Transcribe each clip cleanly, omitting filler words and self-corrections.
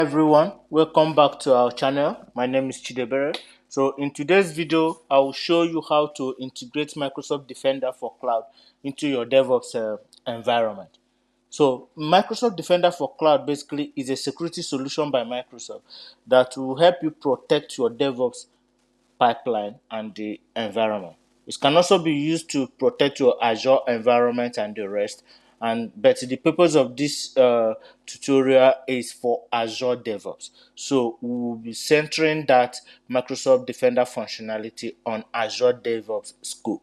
Everyone, welcome back to our channel. My name is Chidebere. So in today's video, I will show you how to integrate Microsoft Defender for Cloud into your DevOps environment. So Microsoft Defender for Cloud basically is a security solution by Microsoft that will help you protect your DevOps pipeline and the environment. It can also be used to protect your Azure environment and the rest. But the purpose of this tutorial is for Azure DevOps. So we will be centering that Microsoft Defender functionality on Azure DevOps scope.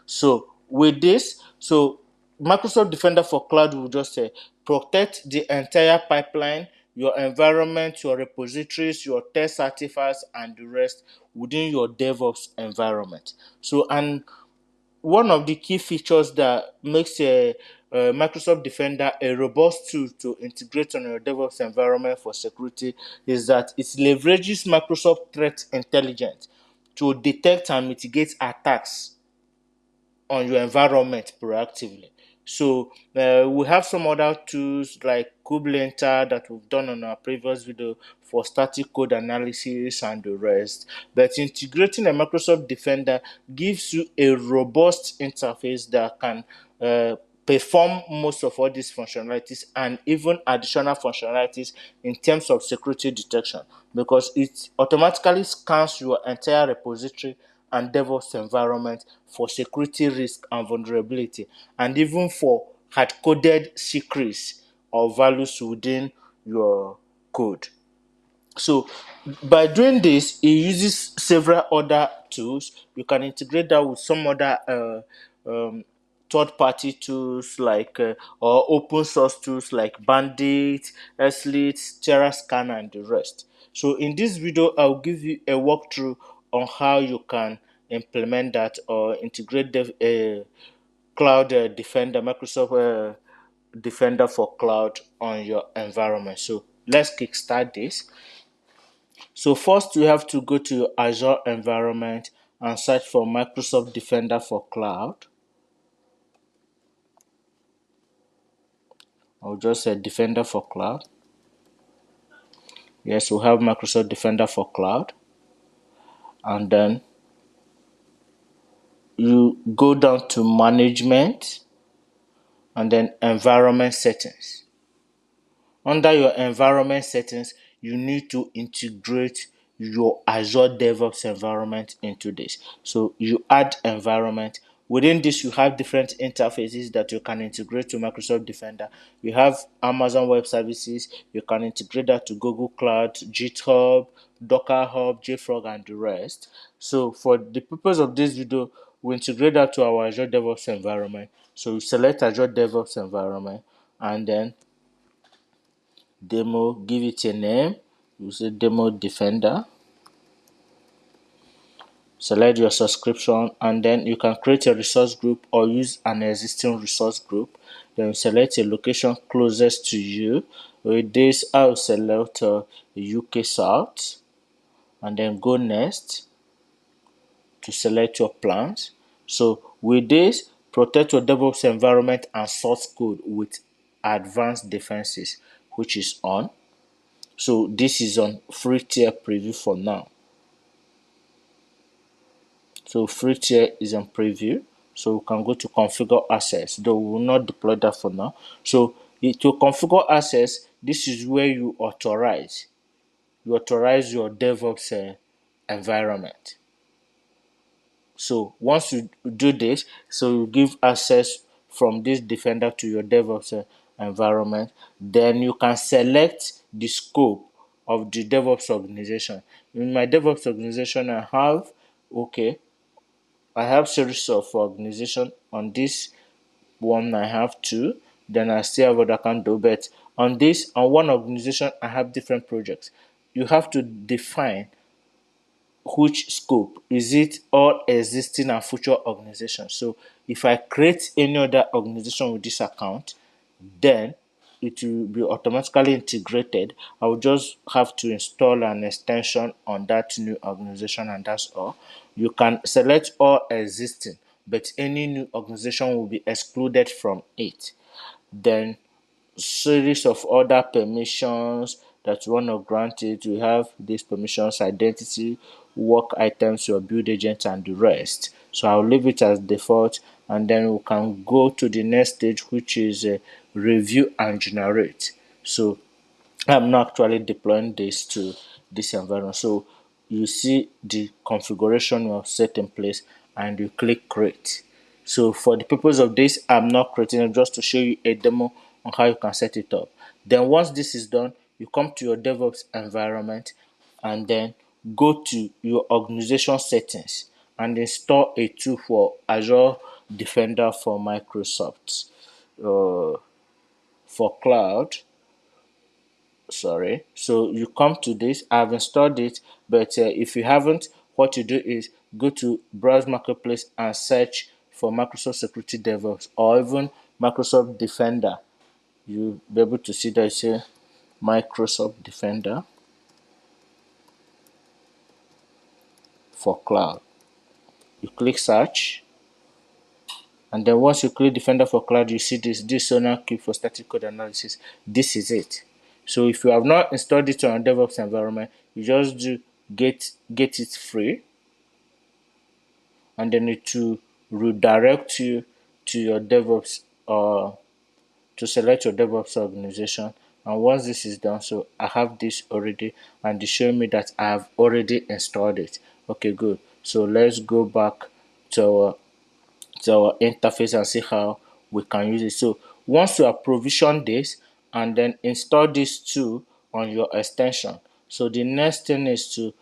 So with this, Microsoft Defender for Cloud will just say protect the entire pipeline, your environment, your repositories, your test artifacts, and the rest within your DevOps environment. And one of the key features that makes a Microsoft Defender a robust tool to integrate on your DevOps environment for security is that it leverages Microsoft Threat Intelligence to detect and mitigate attacks on your environment proactively. We have some other tools like Kubelinter that we've done on our previous video for static code analysis and the rest. But integrating a Microsoft Defender gives you a robust interface that can perform most of all these functionalities and even additional functionalities in terms of security detection, because it automatically scans your entire repository and DevOps environment for security risk and vulnerability, and even for hard-coded secrets or values within your code. So by doing this, it uses several other tools. You can integrate that with some other third-party tools or open source tools like Bandit, Slit, TerraScan, and the rest. So in this video, I'll give you a walkthrough on how you can implement that or integrate the Cloud Defender, Microsoft Defender for Cloud on your environment. So let's kickstart this. So first, you have to go to your Azure environment and search for Microsoft Defender for Cloud. I'll just say Defender for Cloud. Yes, we have Microsoft Defender for Cloud. And then you go down to Management and then Environment Settings. Under your environment settings, you need to integrate your Azure DevOps environment into this. So you add environment. Within this, you have different interfaces that you can integrate to Microsoft Defender. You have Amazon Web Services. You can integrate that to Google Cloud, GitHub, Docker Hub, JFrog, and the rest. So for the purpose of this video, we integrate that to our Azure DevOps environment. So you select Azure DevOps environment and then demo, give it a name. You say demo defender, select your subscription, and then you can create a resource group or use an existing resource group. Then select a location closest to you. With this, I'll select UK South and then go next to select your plans. So with this, protect your DevOps environment and source code with advanced defenses, which is on. So this is on free tier preview for now. So free tier is on preview. So we can go to configure access, though we will not deploy that for now. So to configure access, this is where you authorize. You authorize your DevOps environment. So once you do this, so you give access from this Defender to your DevOps environment, then you can select the scope of the DevOps organization. In my DevOps organization, I have series of organization. On this one, I have two. Then I still have what I can do, but on one organization, I have different projects. You have to define which scope. Is it all existing and future organizations? So if I create any other organization with this account, then it will be automatically integrated. I will just have to install an extension on that new organization, and that's all. You can select all existing, but any new organization will be excluded from it. Then series of other permissions, that you want to grant it. We have these permissions, identity, work items, your build agent, and the rest. So I'll leave it as default, and then we can go to the next stage, which is review and generate. So I'm not actually deploying this to this environment. So you see the configuration you have set in place and you click create. So for the purpose of this, I'm not creating it, just to show you a demo on how you can set it up. Then once this is done, you come to your DevOps environment and then go to your organization settings and install a tool for Azure Defender for Microsoft for cloud. Sorry, so you come to this. I've installed it, but if you haven't, what you do is go to browse marketplace and search for Microsoft Security DevOps or even Microsoft Defender. You'll be able to see that it's a Microsoft Defender for cloud. You click search, and then once you click Defender for cloud, you see this Sonar key for static code analysis. This is it. So if you have not installed it on a DevOps environment, you just do get it free, and then it will redirect you to your DevOps or to select your DevOps organization. And once this is done, so I have this already, and it's showing me that I have already installed it. Okay, good. So let's go back to our interface and see how we can use it. So once you have provisioned this and then install this tool on your extension, so the next thing is to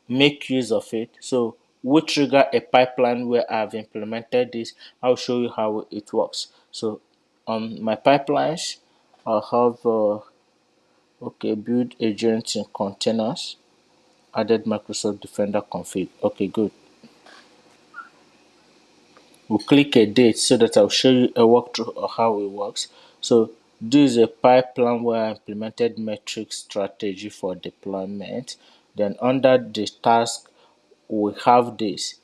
make use of it. So we trigger a pipeline where I've implemented this. I'll show you how it works. So on my pipelines, I'll have okay, build agents in containers, added Microsoft Defender config. Okay, good. We'll click a date so that I'll show you a walkthrough of how it works. So this is a pipeline where I implemented metric strategy for deployment. Then under the task, we have this.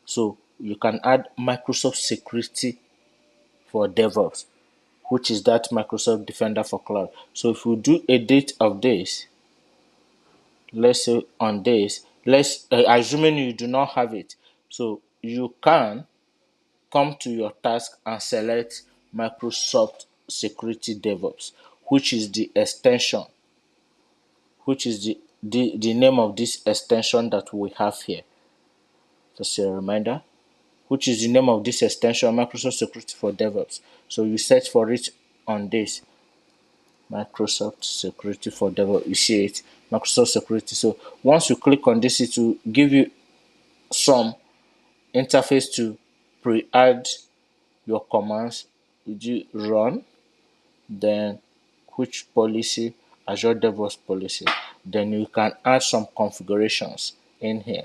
So you can add Microsoft Security for DevOps, which is that Microsoft Defender for Cloud. So if we do a date of this, let's say on this, let's assuming you do not have it, so you can come to your task and select Microsoft Security DevOps, which is the extension, which is the name of this extension that we have here. Just a reminder, which is the name of this extension, Microsoft Security for DevOps. So you search for it on this, Microsoft Security for DevOps. You see it, Microsoft Security. So once you click on this, it will give you some interface to pre-add your commands. You do run, then which policy, Azure DevOps policy. Then you can add some configurations in here,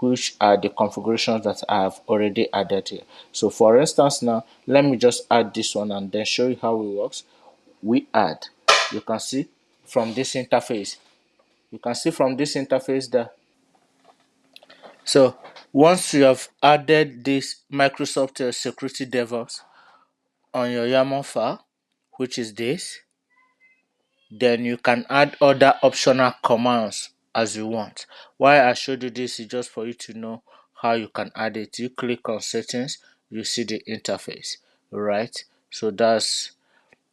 which are the configurations that I have already added here. So for instance, now let me just add this one and then show you how it works. We add, you can see from this interface, that so once you have added this Microsoft Security DevOps on your YAML file, which is this, then you can add other optional commands as you want. Why I showed you this is just for you to know how you can add it. You click on settings, you see the interface, right? So that's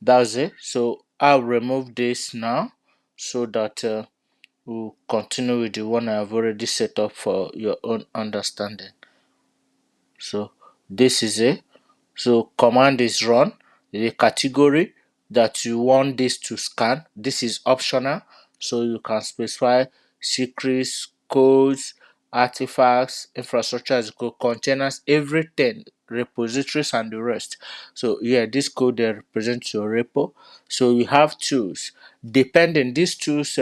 it. So I'll remove this now so that we'll continue with the one I've already set up for your own understanding. So this is it. So command is run. The category that you want this to scan, this is optional. So you can specify secrets, codes, artifacts, infrastructure as code, containers, everything, repositories and the rest. So yeah, this code represents your repo. So you have tools. Depending these tools,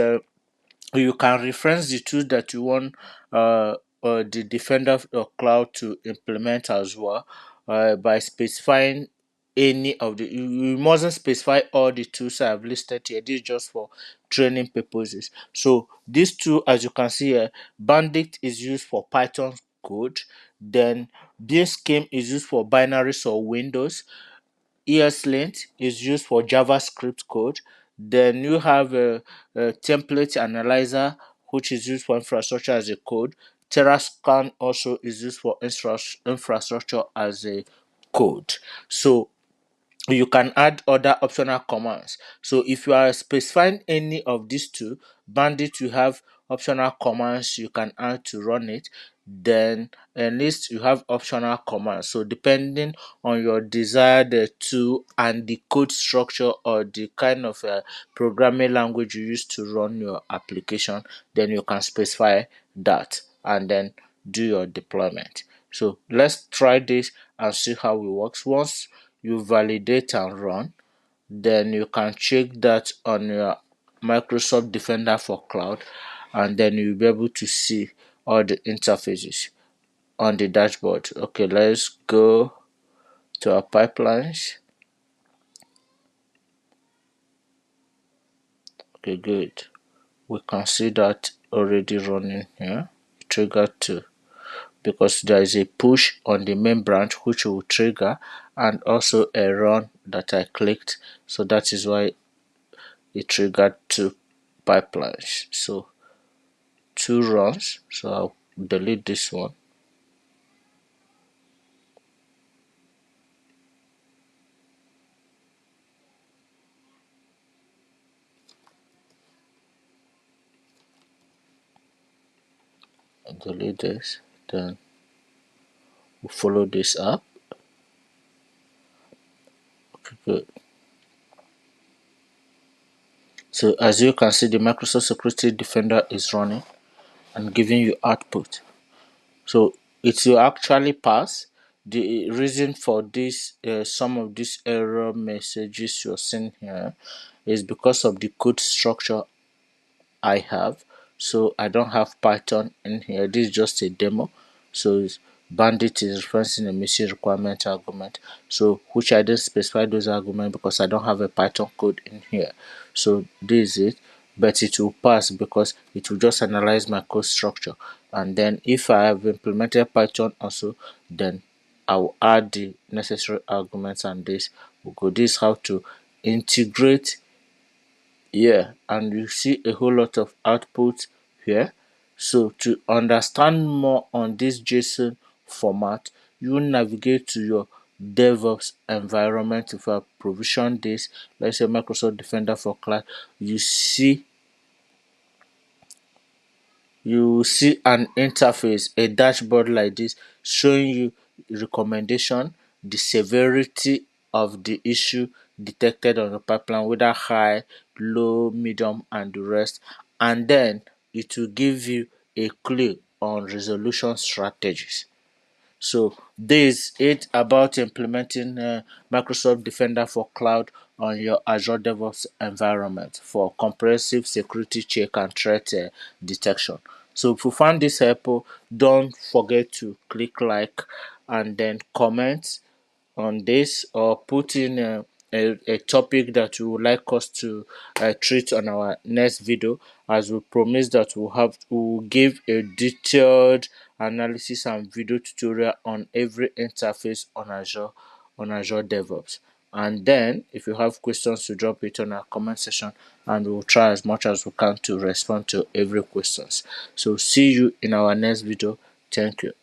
you can reference the tools that you want the Defender Cloud to implement as well by specifying any of the you mustn't specify all the tools I have listed here. This is just for training purposes. So this tool, as you can see here, Bandit is used for Python code, then Beanskim is used for binaries or windows, ESLint is used for JavaScript code, Then you have a template analyzer, which is used for infrastructure as a code. Terrascan also is used for infrastructure as a code. So you can add other optional commands. So if you are specifying any of these two, Bandit, you have optional commands you can add to run it. Then list, you have optional commands. So depending on your desired tool and the code structure or the kind of programming language you use to run your application, then you can specify that and then do your deployment. So let's try this and see how it works. Once you validate and run, then you can check that on your Microsoft Defender for Cloud, and then you'll be able to see all the interfaces on the dashboard. Okay, let's go to our pipelines. Okay, good. We can see that already running here. Trigger 2, because there is a push on the main branch which will trigger, and also a run that I clicked. So that is why it triggered 2 pipelines. So 2 runs. So I'll delete this one. I'll delete this. Then we'll follow this up. Okay, good. So as you can see, the Microsoft Security Defender is running and giving you output. So it will actually pass. The reason for this, some of these error messages you're seeing here, is because of the code structure I have. So I don't have Python in here. This is just a demo. So Bandit is referencing a missing requirement argument. So which I didn't specify those arguments because I don't have a Python code in here. So this is it. But it will pass because it will just analyze my code structure. And then if I have implemented Python also, then I will add the necessary arguments, and this will go. This is how to integrate. Yeah, and you see a whole lot of output here. So to understand more on this JSON format, you navigate to your DevOps environment. If I provision this, let's say Microsoft Defender for Cloud, you see an interface, a dashboard like this, showing you recommendation, the severity of the issue detected on the pipeline, whether high, low, medium, and the rest. And then it will give you a clue on resolution strategies. So this is it about implementing Microsoft Defender for Cloud on your Azure DevOps environment for comprehensive security check and threat detection. So if you found this helpful, don't forget to click like and then comment on this, or put in a topic that you would like us to treat on our next video, as we promise that we'll give a detailed analysis and video tutorial on every interface on Azure DevOps. And then if you have questions, to drop it on our comment section, and we'll try as much as we can to respond to every questions. So see you in our next video. Thank you.